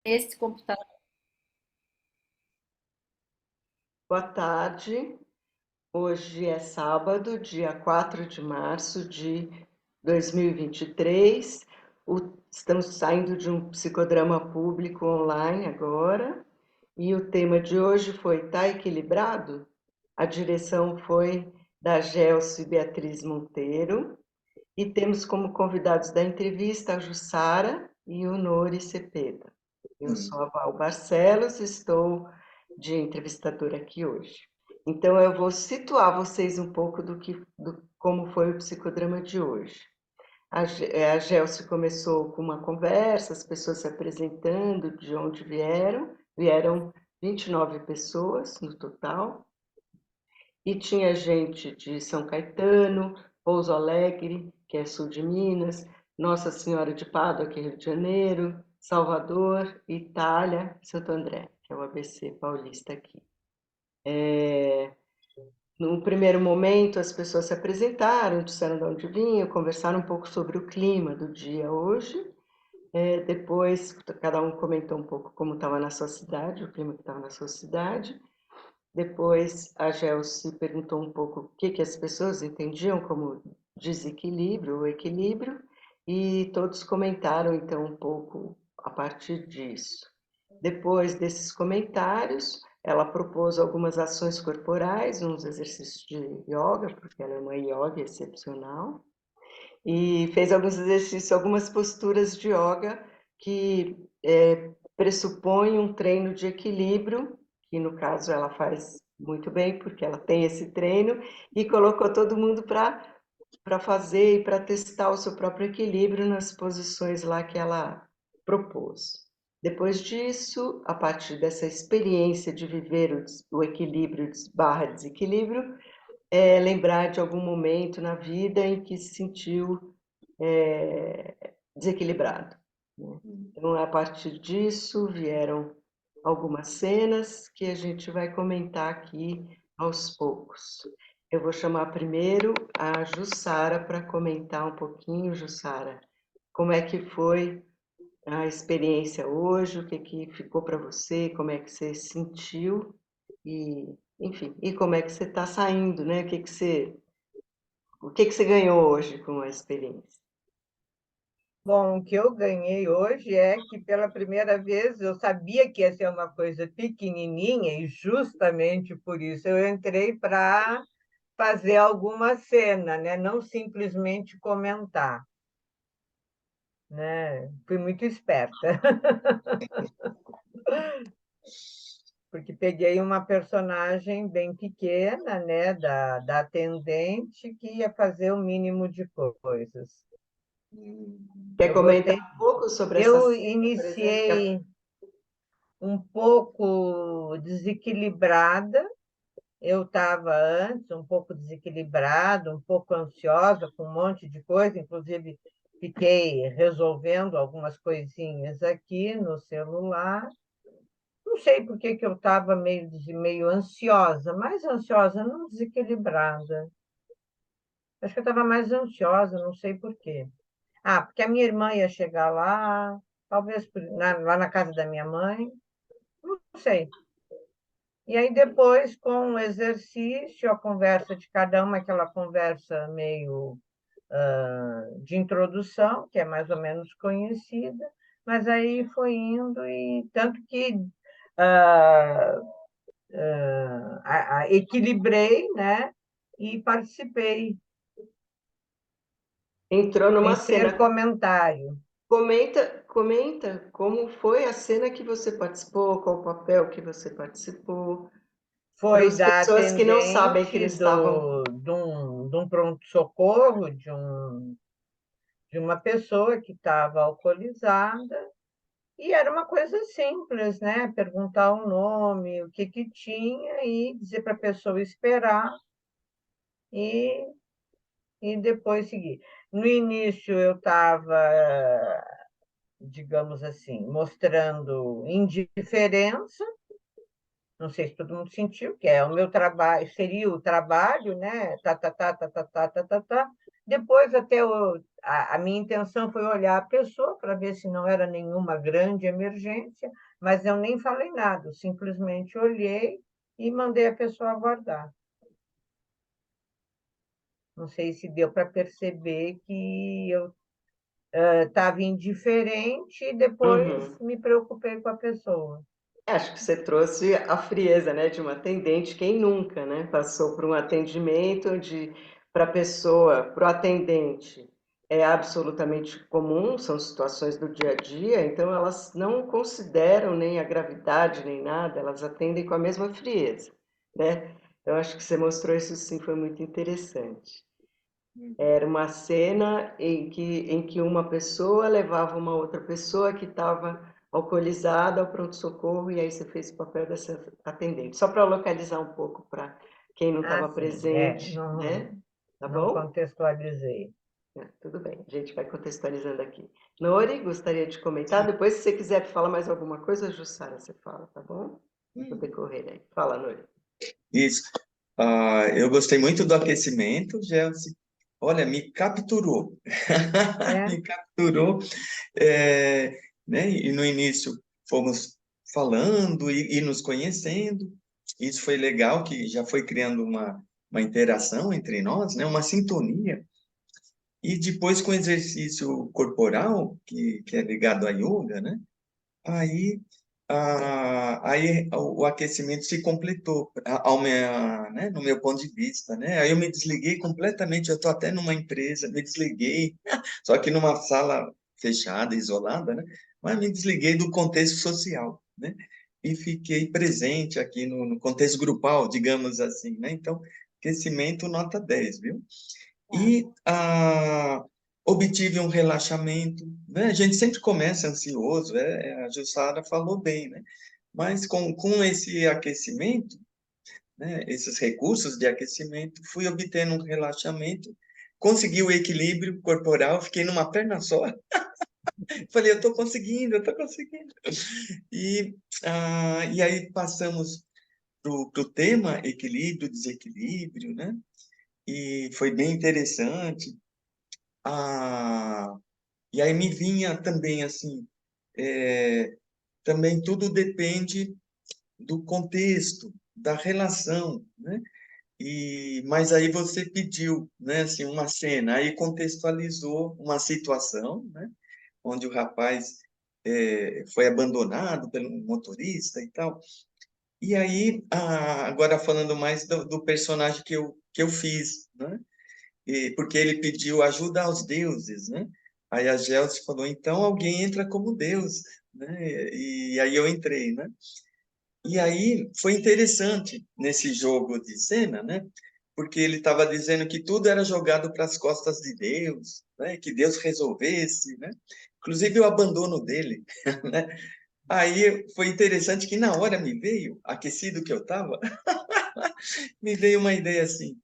esse computador. Boa tarde. Hoje é sábado, dia 4 de março de 2023. Estamos saindo de um psicodrama público online agora. E o tema de hoje foi Tá Equilibrado? A direção foi da Gelce Beatriz Monteiro. E temos como convidados da entrevista a Jussara e o Nori Cepeda. Eu sou a Val Barcelos, estou de entrevistadora aqui hoje. Então, eu vou situar vocês um pouco como foi o psicodrama de hoje. A Gelce começou com uma conversa, as pessoas se apresentando, de onde vieram 29 pessoas no total, e tinha gente de São Caetano, Pouso Alegre, que é sul de Minas, Nossa Senhora de Pádua, que é Rio de Janeiro, Salvador, Itália, Santo André, que é o ABC paulista aqui. No primeiro momento, as pessoas se apresentaram, disseram de onde vinham, conversaram um pouco sobre o clima do dia hoje. Depois, cada um comentou um pouco como estava na sua cidade, o clima que estava na sua cidade. Depois, a Gelsi perguntou um pouco o que as pessoas entendiam como desequilíbrio ou equilíbrio, e todos comentaram, então, um pouco a partir disso. Depois desses comentários, ela propôs algumas ações corporais, uns exercícios de yoga, porque ela é uma yoga excepcional, e fez alguns exercícios, algumas posturas de yoga que pressupõem um treino de equilíbrio, que no caso ela faz muito bem, porque ela tem esse treino, e colocou todo mundo para fazer e para testar o seu próprio equilíbrio nas posições lá que ela propôs. Depois disso, a partir dessa experiência de viver o equilíbrio barra desequilíbrio, lembrar de algum momento na vida em que se sentiu desequilibrado, né? Então, a partir disso, vieram algumas cenas que a gente vai comentar aqui aos poucos. Eu vou chamar primeiro a Jussara para comentar um pouquinho, Jussara, como é que foi a experiência hoje, o que que ficou para você, como é que você sentiu e, enfim, e como é que você está saindo, né? O que que você ganhou hoje com a experiência? Bom, o que eu ganhei hoje é que, pela primeira vez, eu sabia que ia ser uma coisa pequenininha e justamente por isso eu entrei para fazer alguma cena, né? Não simplesmente comentar, né? Fui muito esperta, porque peguei uma personagem bem pequena, né? Da atendente, que ia fazer o mínimo de coisas. Quer Eu comentar gostei. um pouco sobre essa Eu cena, por exemplo? iniciei um pouco desequilibrada. Eu estava antes um pouco desequilibrada, um pouco ansiosa com um monte de coisa, inclusive fiquei resolvendo algumas coisinhas aqui no celular. Não sei por que que eu estava meio ansiosa, mais ansiosa, não desequilibrada. Acho que eu estava mais ansiosa, não sei por quê. Ah, porque a minha irmã ia chegar lá, talvez lá na casa da minha mãe, não sei. E aí depois, com o exercício, a conversa de cada uma, aquela conversa meio de introdução, que é mais ou menos conhecida, mas aí foi indo, e tanto que ah, equilibrei, né? E participei, Entrou sem numa ser cena. comentário. Comenta como foi a cena que você participou, qual o papel que você participou, para Foi as da pessoas que não sabem que atendente eles estavam. de um pronto-socorro, de uma pessoa que estava alcoolizada. E era uma coisa simples, né? Perguntar o nome, o que que tinha e dizer para a pessoa esperar e, e depois seguir. No início eu estava, digamos assim, mostrando indiferença. Não sei se todo mundo sentiu, que é o meu trabalho, seria o trabalho, né? Tá, tá, tá, tá, tá, tá, tá, tá, tá. Depois, até a minha intenção foi olhar a pessoa para ver se não era nenhuma grande emergência, mas eu nem falei nada, eu simplesmente olhei e mandei a pessoa aguardar. Não sei se deu para perceber que eu estava indiferente e depois Uhum. me preocupei com a pessoa. Acho que você trouxe a frieza, né, de uma atendente, quem nunca, né, passou por um atendimento onde para a pessoa, para o atendente, é absolutamente comum, são situações do dia a dia, então elas não consideram nem a gravidade nem nada, elas atendem com a mesma frieza, né? Eu acho que você mostrou isso sim, foi muito interessante. Era uma cena em que uma pessoa levava uma outra pessoa que estava alcoolizada ao pronto-socorro, e aí você fez o papel dessa atendente. Só para localizar um pouco para quem não Ah, estava sim, presente, não, né? Tá não bom? contextualizei. Tudo bem, a gente vai contextualizando aqui. Nori, gostaria de comentar? Depois, se você quiser falar mais alguma coisa, Jussara, você fala, tá bom? No decorrer aí. Fala, Nori. Isso. Eu gostei muito do aquecimento, Gelsi. Olha, me capturou. É? Me capturou. É, né? E no início fomos falando e nos conhecendo. Isso foi legal, que já foi criando uma interação entre nós, né? Uma sintonia. E depois com o exercício corporal, que é ligado à yoga, né? Aí, aí o aquecimento se completou, né, no meu ponto de vista, né? Aí eu me desliguei completamente, eu estou até numa empresa, me desliguei, só que numa sala fechada, isolada, né? Mas me desliguei do contexto social, né? E fiquei presente aqui no contexto grupal, digamos assim, né? Então, aquecimento nota 10, viu? E obtive um relaxamento, né? A gente sempre começa ansioso, a Jussara falou bem, né? Mas com esse aquecimento, né? Esses recursos de aquecimento, fui obtendo um relaxamento, consegui o equilíbrio corporal, fiquei numa perna só, falei, eu estou conseguindo, eu estou conseguindo. E, e aí passamos para o tema equilíbrio, desequilíbrio, né? E foi bem interessante. Ah, E aí me vinha também assim, também tudo depende do contexto, da relação, né? Mas aí você pediu, né, assim, uma cena, aí contextualizou uma situação, né, onde o rapaz foi abandonado pelo motorista e tal. E aí, agora falando mais do personagem que eu fiz, né? Porque ele pediu ajuda aos deuses, né? Aí a Gelsi falou, então alguém entra como Deus, né? E aí eu entrei, né? E aí foi interessante nesse jogo de cena, né? Porque ele estava dizendo que tudo era jogado para as costas de Deus, né? Que Deus resolvesse, né? Inclusive o abandono dele, né? Aí foi interessante que na hora me veio, aquecido que eu estava, me veio uma ideia assim,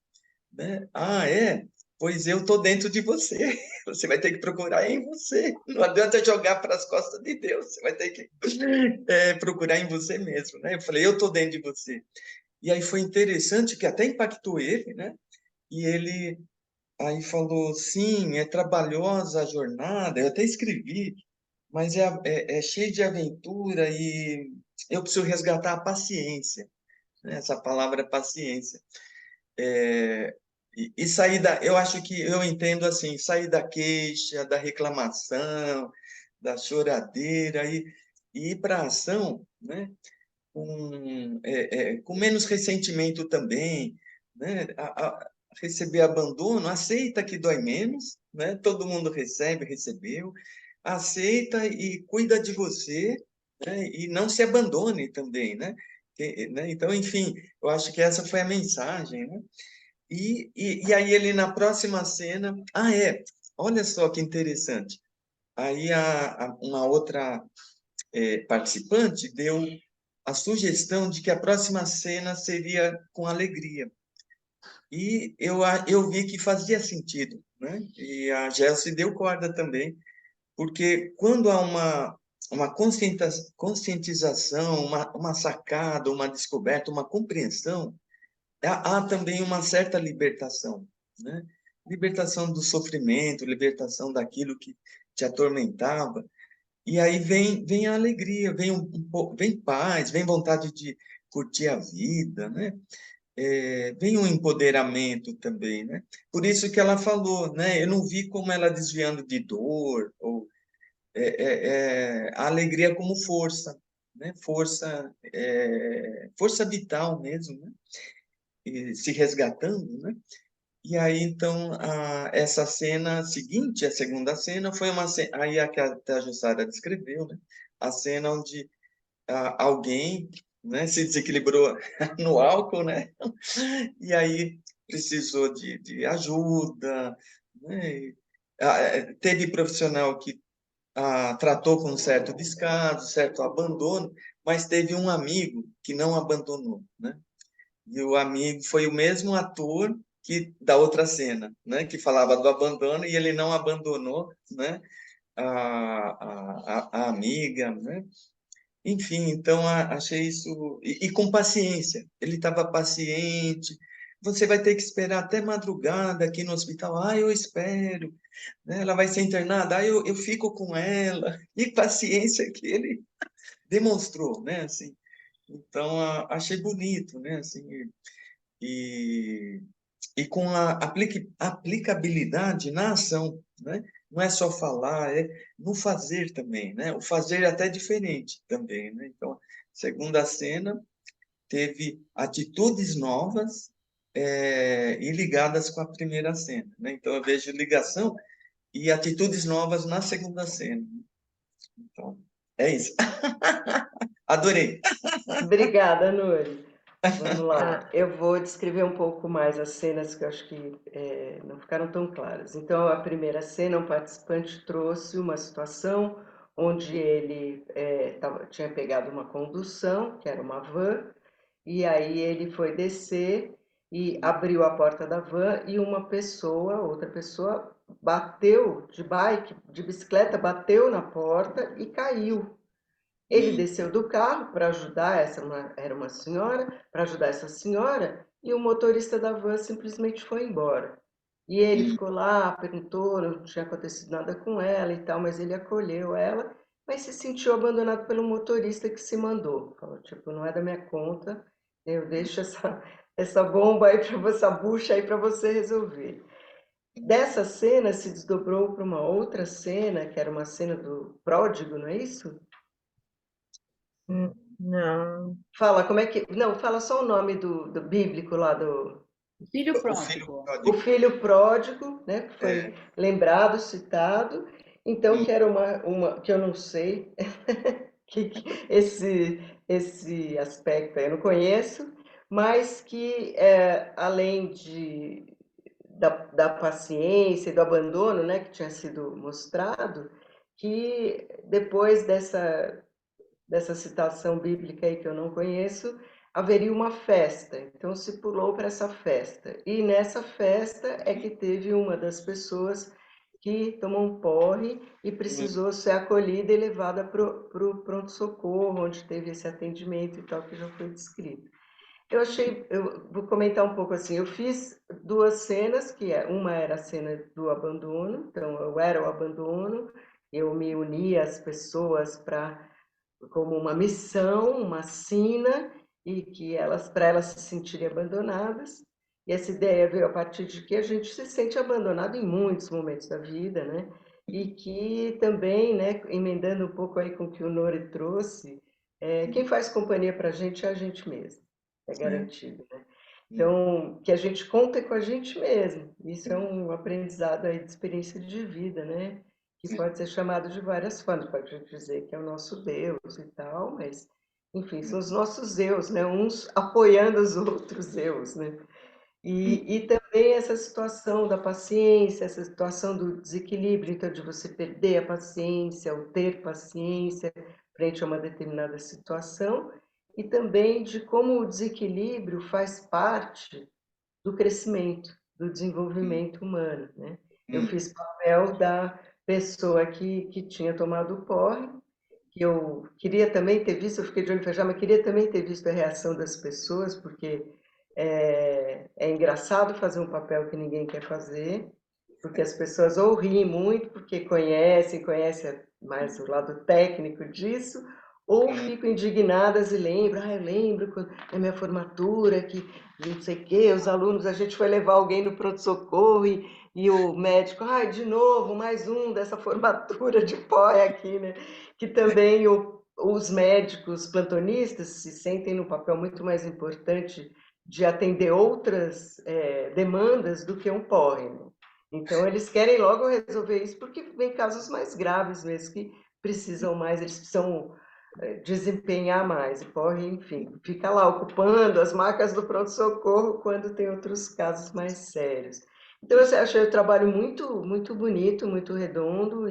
né? Ah, é? Pois eu tô dentro de você. Você vai ter que procurar em você. Não adianta jogar para as costas de Deus. Você vai ter que procurar em você mesmo, né? Eu falei, eu tô dentro de você. E aí foi interessante que até impactou ele, né? E ele aí falou, sim, é trabalhosa a jornada. Eu até escrevi, mas é cheio de aventura e eu preciso resgatar a paciência, né? Essa palavra paciência. E sair eu acho que eu entendo assim, sair da queixa, da reclamação, da choradeira e ir para a ação, né? Com menos ressentimento também, né? Receber abandono, aceita que dói menos, né? Todo mundo recebe, recebeu, aceita e cuida de você, né? E não se abandone também, né? Né? Então, enfim, eu acho que essa foi a mensagem, né? E aí ele na próxima cena, olha só que interessante. Aí uma outra participante deu a sugestão de que a próxima cena seria com alegria. E eu vi que fazia sentido, né? E a Gelsi deu corda também, porque quando há uma conscientização, uma sacada, uma descoberta, uma compreensão, há também uma certa libertação, né? libertação do sofrimento, libertação daquilo que te atormentava. E aí vem a alegria, vem paz, vem vontade de curtir a vida, né? Vem um empoderamento também, né? Por isso que ela falou, né? Eu não vi como ela desviando de dor, ou a alegria como força, né? Força vital mesmo, né? E se resgatando, né? E aí, então, essa cena seguinte, a segunda cena, foi uma cena, aí a que a Jussara descreveu, né? A cena onde alguém, né, se desequilibrou no álcool, né? E aí precisou de ajuda, né? Teve profissional que tratou com certo descaso, certo abandono, mas teve um amigo que não abandonou, né? E o amigo foi o mesmo ator que da outra cena, né? Que falava do abandono e ele não abandonou, né? A amiga, né? Enfim, então achei isso e com paciência. Ele estava paciente. Você vai ter que esperar até madrugada aqui no hospital. Eu espero, né? Ela vai ser internada. Eu fico com ela. E paciência que ele demonstrou, né? Assim, então achei bonito, né? Assim, e, e com a aplicabilidade na ação, né? Não é só falar, é no fazer também, né? O fazer é até diferente também, né? Então, segunda cena teve atitudes novas e ligadas com a primeira cena, né? Então, eu vejo ligação e atitudes novas na segunda cena. Né? Então, é isso. Adorei. Obrigada, Nuri. Vamos Ah, lá, eu vou descrever um pouco mais as cenas que eu acho que não ficaram tão claras. Então, a primeira cena, um participante trouxe uma situação onde ele tinha pegado uma condução, que era uma van, e aí ele foi descer e abriu a porta da van e outra pessoa, bateu de bike, de bicicleta, bateu na porta e caiu. Ele desceu do carro para ajudar era uma senhora, para ajudar essa senhora, e o motorista da van simplesmente foi embora. E ele ficou lá, perguntou, não tinha acontecido nada com ela e tal, mas ele acolheu ela, mas se sentiu abandonado pelo motorista que se mandou. Falou, tipo, não é da minha conta, eu deixo essa bomba aí para você, essa bucha aí para você resolver. Dessa cena se desdobrou para uma outra cena, que era uma cena do pródigo, não é isso? não. Fala, como é que. Não, fala só o nome do bíblico lá do. Filho O filho pródigo. O pródigo. filho pródigo, né? Que foi É, lembrado, citado. Então, hum, que era uma que eu não sei, esse aspecto aí eu não conheço, mas que além da paciência e do abandono, né, que tinha sido mostrado, que depois dessa citação bíblica aí que eu não conheço, haveria uma festa. Então se pulou para essa festa. E nessa festa é que teve uma das pessoas que tomou um porre e precisou ser acolhida e levada para o pronto-socorro, onde teve esse atendimento e tal, que já foi descrito. Eu vou comentar um pouco assim, eu fiz duas cenas, uma era a cena do abandono, então eu era o abandono, eu me uni às pessoas como uma missão, uma sina, e que para elas se sentirem abandonadas. E essa ideia veio a partir de que a gente se sente abandonado em muitos momentos da vida, né? E que também, né, emendando um pouco aí com o que o Nori trouxe, quem faz companhia para a gente é a gente mesmo, é é, garantido, né? Então, que a gente conta com a gente mesmo. Isso é um aprendizado aí de experiência de vida, né? Que pode ser chamado de várias formas. Pode dizer que é o nosso Deus e tal, mas, enfim, são os nossos eus, né? Uns apoiando os outros eus, né? E também essa situação da paciência, essa situação do desequilíbrio, então, de você perder a paciência, ou ter paciência frente a uma determinada situação, e também de como o desequilíbrio faz parte do crescimento, do desenvolvimento humano, né? Eu fiz papel da pessoa que tinha tomado o porre, que eu queria também ter visto, eu fiquei de olho fechado, mas queria também ter visto a reação das pessoas, porque É engraçado fazer um papel que ninguém quer fazer, porque as pessoas ou riem muito porque conhecem mais o lado técnico disso, ou ficam indignadas e lembram, eu lembro quando, na minha formatura, que não sei o quê, os alunos, a gente foi levar alguém no pronto-socorro e o médico, de novo, mais um dessa formatura de POI aqui, né? Que também os médicos plantonistas se sentem no papel muito mais importante de atender outras demandas do que um porre, né? Então, eles querem logo resolver isso porque vem casos mais graves mesmo, que precisam mais, eles precisam desempenhar mais. E porre, enfim, fica lá ocupando as macas do pronto-socorro quando tem outros casos mais sérios. Então, eu achei o trabalho muito, muito bonito, muito redondo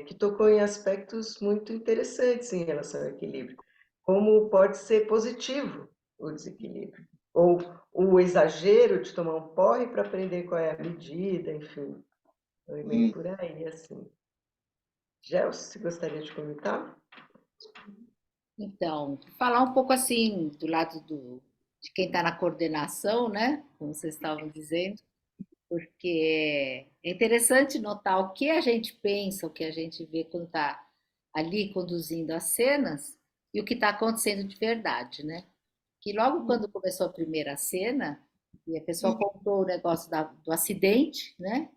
que tocou em aspectos muito interessantes em relação ao equilíbrio. Como pode ser positivo o desequilíbrio, ou o exagero de tomar um porre para aprender qual é a medida, enfim. Foi meio por aí, assim. Gelson, você gostaria de comentar? Então, falar um pouco assim do lado de quem está na coordenação, né? Como vocês estavam dizendo, porque é interessante notar o que a gente pensa, o que a gente vê quando está ali conduzindo as cenas e o que está acontecendo de verdade, né? Que logo quando começou a primeira cena, e a pessoa contou o negócio do acidente, né?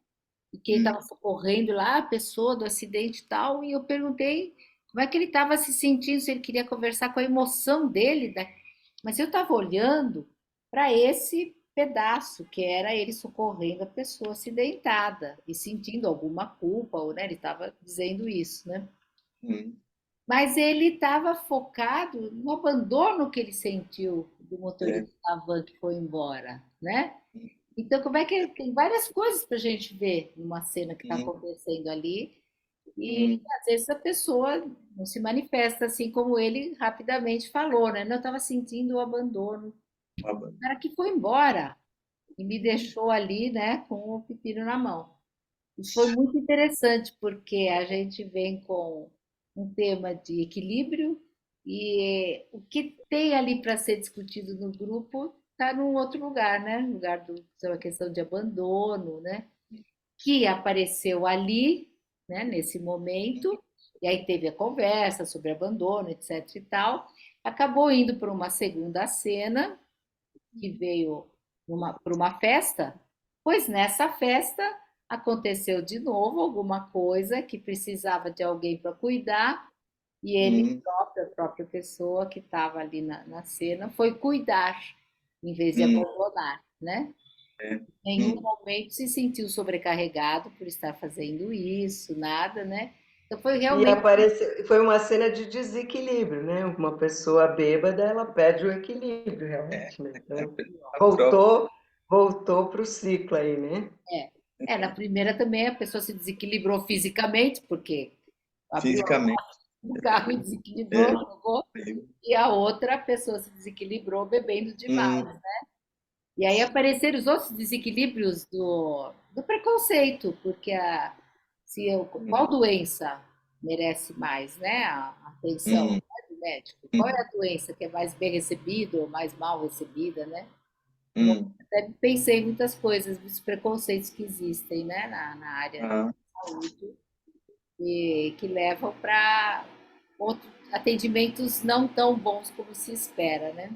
E quem estava socorrendo lá, a pessoa do acidente e tal, e eu perguntei como é que ele estava se sentindo, se ele queria conversar com a emoção dele, mas eu estava olhando para esse pedaço, que era ele socorrendo a pessoa acidentada e sentindo alguma culpa, ou, né, ele estava dizendo isso, né? Mas ele estava focado no abandono que ele sentiu do motorista da van que foi embora, né? Então, como é que tem várias coisas para a gente ver numa cena que está acontecendo ali, e às vezes a pessoa não se manifesta assim como ele rapidamente falou, né? Não, eu estava sentindo o abandono. O cara que foi embora e me deixou ali, né, com o pepino na mão. Isso foi muito interessante, porque a gente vem com um tema de equilíbrio e o que tem ali para ser discutido no grupo está num outro lugar, né? No lugar da questão de abandono, né? Que apareceu ali, né, nesse momento, e aí teve a conversa sobre abandono, etc e tal. Acabou indo para uma segunda cena, que veio para uma festa, pois nessa festa aconteceu de novo alguma coisa que precisava de alguém para cuidar, e ele próprio, a própria pessoa que estava ali na cena, foi cuidar, em vez de abandonar, né? Em nenhum momento se sentiu sobrecarregado por estar fazendo isso, nada, né? Então foi E realmente. apareceu, foi uma cena de desequilíbrio, né? Uma pessoa bêbada, ela perde o equilíbrio, realmente, né? Então, A própria voltou para o ciclo aí, né? Na primeira também a pessoa se desequilibrou fisicamente, porque abriu fisicamente. o carro e desequilibrou, jogou, e a outra pessoa se desequilibrou bebendo demais. E aí apareceram os outros desequilíbrios do preconceito, porque qual doença merece mais, né, a atenção, né, do médico? Qual é a doença que é mais bem recebida ou mais mal recebida, né? Eu até pensei em muitas coisas, dos preconceitos que existem, né, na área da saúde, e que levam para atendimentos não tão bons como se espera, né?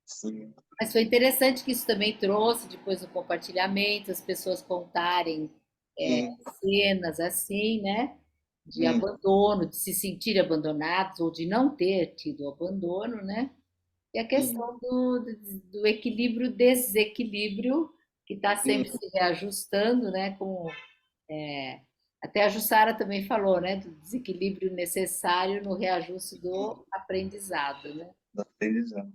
Sim. Mas foi interessante que isso também trouxe depois no compartilhamento, as pessoas contarem cenas assim, né? De abandono, de se sentir abandonados ou de não ter tido abandono, né? E a questão do equilíbrio-desequilíbrio, que está sempre se reajustando, né? Até a Jussara também falou, né? Do desequilíbrio necessário no reajuste do aprendizado, né? Da aprendizado.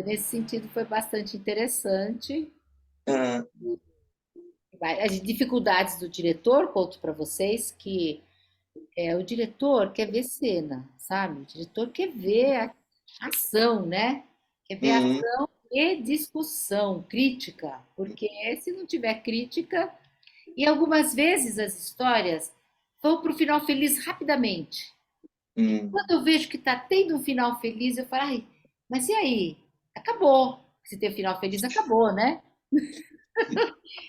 Nesse sentido, foi bastante interessante. Ah, As dificuldades do diretor, conto para vocês que o diretor quer ver cena, sabe? O diretor quer ver a ação, né? Quer ver ação e discussão, crítica, porque se não tiver crítica, e algumas vezes as histórias vão para o final feliz rapidamente. Quando eu vejo que está tendo um final feliz, eu falo, ai, mas e aí? acabou. Se tem final feliz, acabou, né?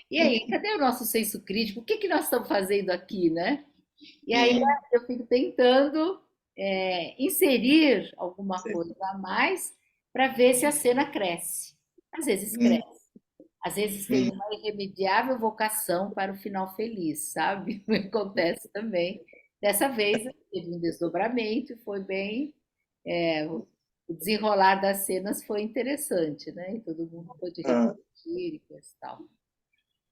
E aí, cadê o nosso senso crítico? O que que nós estamos fazendo aqui, né? E aí Hum, eu fico tentando inserir alguma sei. coisa a mais para ver se a cena cresce. Às vezes Hum, cresce, às vezes tem hum, uma irremediável vocação para o final feliz, sabe? Acontece também. Dessa vez teve um desdobramento e foi bem. O desenrolar das cenas foi interessante, né? E todo mundo pôde ah, repetir e coisa e tal.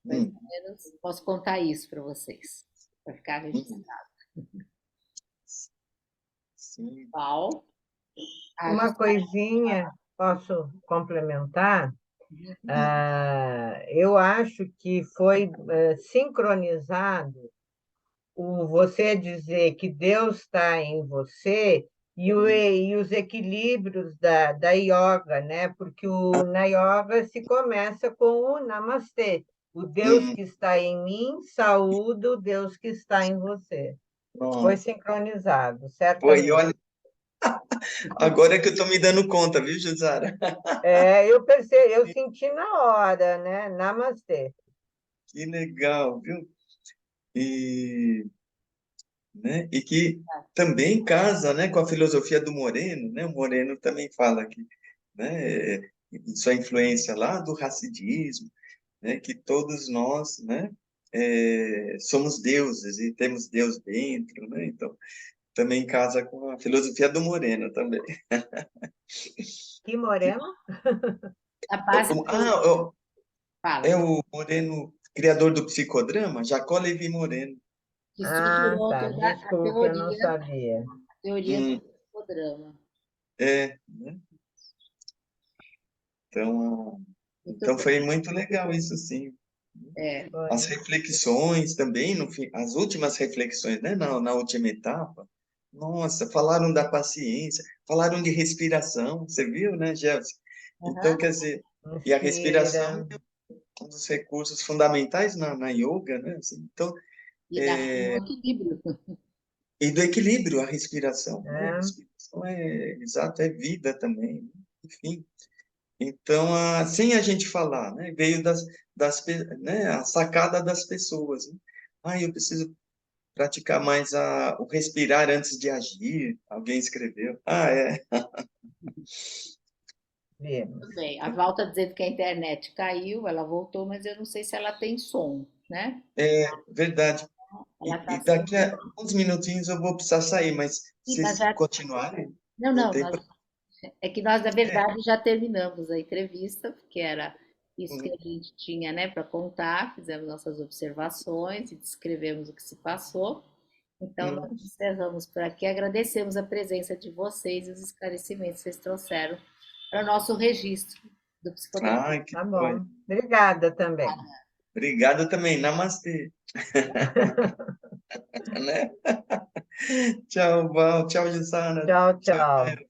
Mais hum, ou menos, posso contar isso para vocês, para ficar hum, registrado. sim. Qual? Ah, Uma coisinha, posso complementar? Hum, Eu acho que foi sincronizado você dizer que Deus está em você hum, e os equilíbrios da yoga, né? Porque na yoga se começa com o namastê. O Deus hum. que está em mim, saúdo o Deus que está em você. Foi Nossa. sincronizado, Foi, certamente. olha, agora é que eu estou me dando conta, viu, Jusara? Eu percebi, eu senti na hora, né? Namastê. Que legal, viu? E, né, e que também casa, né, com a filosofia do Moreno, né? O Moreno também fala que, né, em sua influência lá do racidismo, né, que todos nós, né, somos deuses e temos Deus dentro, né? Então, também casa com a filosofia do Moreno também. Que Que, moreno? a base do. ah, Fala, é o Moreno, criador do psicodrama, Jacó Levi Moreno. que Ah, estruturou tá. toda Desculpe, eu não sabia. a teoria do Hum, psicodrama. né? Então, Muito então bem. foi muito legal isso, sim. É, As Foi. reflexões também, no fim, as últimas reflexões, né, na última etapa, nossa, falaram da paciência, falaram de respiração, você viu, né, Jefferson? Então, aham. quer dizer, e a Inspira. respiração é um dos recursos fundamentais na yoga, né? Assim, então, E no equilíbrio. e do equilíbrio, a respiração, né? A É. respiração exato, é vida também, né? Enfim. Então, sem a gente falar, né? Veio né? A sacada das pessoas, né? Eu preciso praticar mais o respirar antes de agir. Alguém escreveu. É. Vimos. Tudo bem. A Val está dizendo que a internet caiu, ela voltou, mas eu não sei se ela tem som, né? Verdade. Ela está E sem. daqui a uns minutinhos eu vou precisar sair, mas Ih, se mas já. continuarem, Não, não não, tem problema. é que nós, na É. verdade, já terminamos a entrevista, porque era isso que Uhum, a gente tinha, né, para contar, fizemos nossas observações e descrevemos o que se passou. Então, nós uhum. encerramos por aqui. Agradecemos a presença de vocês e os esclarecimentos que vocês trouxeram para o nosso registro do psicodrama. Que Tá coisa. bom. Obrigada também. Obrigado também. Namastê. Né? Tchau, Val. Tchau, Jussana. Tchau, Tchau. tchau.